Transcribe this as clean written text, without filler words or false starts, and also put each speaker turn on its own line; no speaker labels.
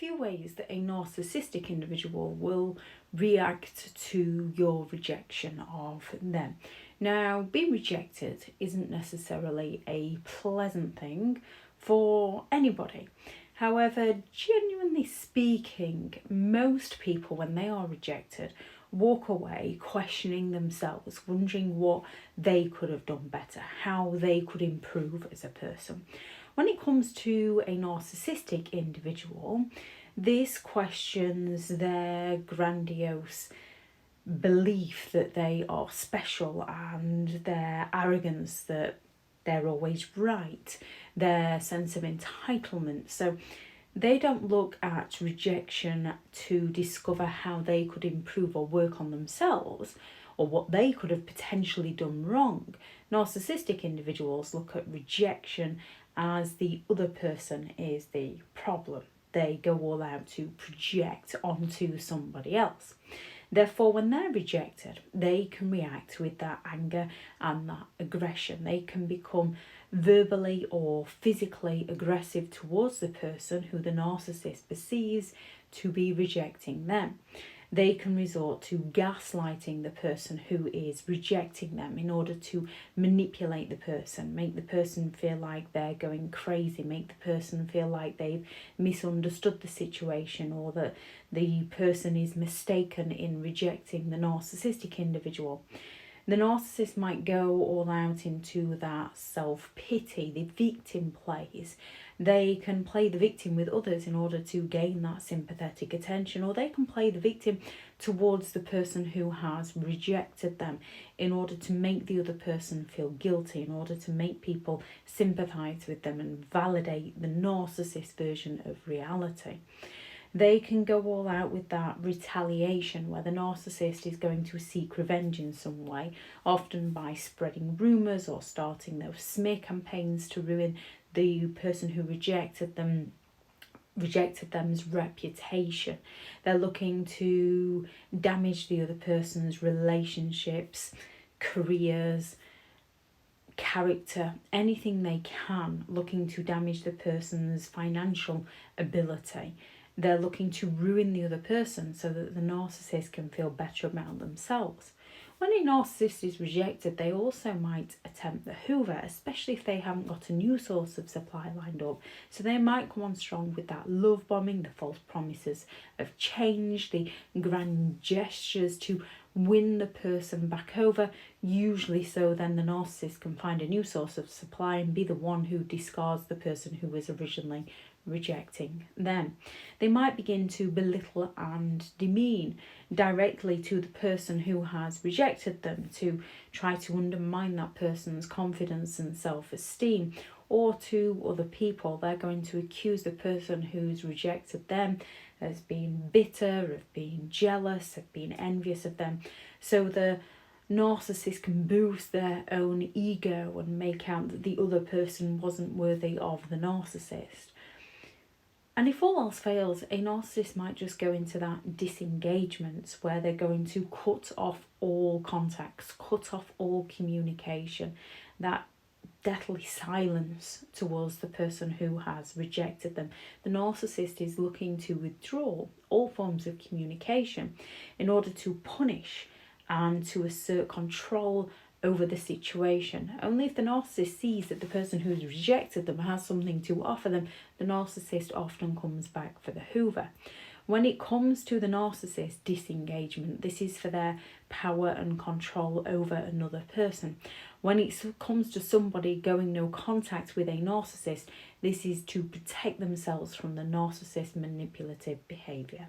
few ways that a narcissistic individual will react to your rejection of them. Now, being rejected isn't necessarily a pleasant thing for anybody. However, genuinely speaking, most people, when they are rejected, walk away questioning themselves, wondering what they could have done better, how they could improve as a person. When it comes to a narcissistic individual, this questions their grandiose belief that they are special and their arrogance that they're always right, their sense of entitlement. So they don't look at rejection to discover how they could improve or work on themselves or what they could have potentially done wrong. Narcissistic individuals look at rejection as the other person is the problem. They go all out to project onto somebody else. Therefore, when they're rejected, they can react with that anger and that aggression. They can become verbally or physically aggressive towards the person who the narcissist perceives to be rejecting them. They can resort to gaslighting the person who is rejecting them in order to manipulate the person, make the person feel like they're going crazy, make the person feel like they've misunderstood the situation or that the person is mistaken in rejecting the narcissistic individual. The narcissist might go all out into that self-pity, the victim plays. They can play the victim with others in order to gain that sympathetic attention, or they can play the victim towards the person who has rejected them in order to make the other person feel guilty, in order to make people sympathise with them and validate the narcissist version of reality. They can go all out with that retaliation where the narcissist is going to seek revenge in some way, often by spreading rumours or starting those smear campaigns to ruin the person who rejected them's reputation. They're looking to damage the other person's relationships, careers, character, anything they can, looking to damage the person's financial ability. They're looking to ruin the other person so that the narcissist can feel better about themselves. When a narcissist is rejected, they also might attempt the hoover, especially if they haven't got a new source of supply lined up. So they might come on strong with that love bombing, the false promises of change, the grand gestures to win the person back over, usually so then the narcissist can find a new source of supply and be the one who discards the person who was originally rejecting them. They might begin to belittle and demean directly to the person who has rejected them, to try to undermine that person's confidence and self-esteem, or to other people. They're going to accuse the person who's rejected them as being bitter, of being jealous, of being envious of them. So the narcissist can boost their own ego and make out that the other person wasn't worthy of the narcissist. And if all else fails, a narcissist might just go into that disengagement where they're going to cut off all contacts, cut off all communication, that deathly silence towards the person who has rejected them. The narcissist is looking to withdraw all forms of communication in order to punish and to assert control over the situation. Only if the narcissist sees that the person who's rejected them has something to offer them, the narcissist often comes back for the hoover. When it comes to the narcissist disengagement, this is for their power and control over another person. When it comes to somebody going no contact with a narcissist, this is to protect themselves from the narcissist manipulative behaviour.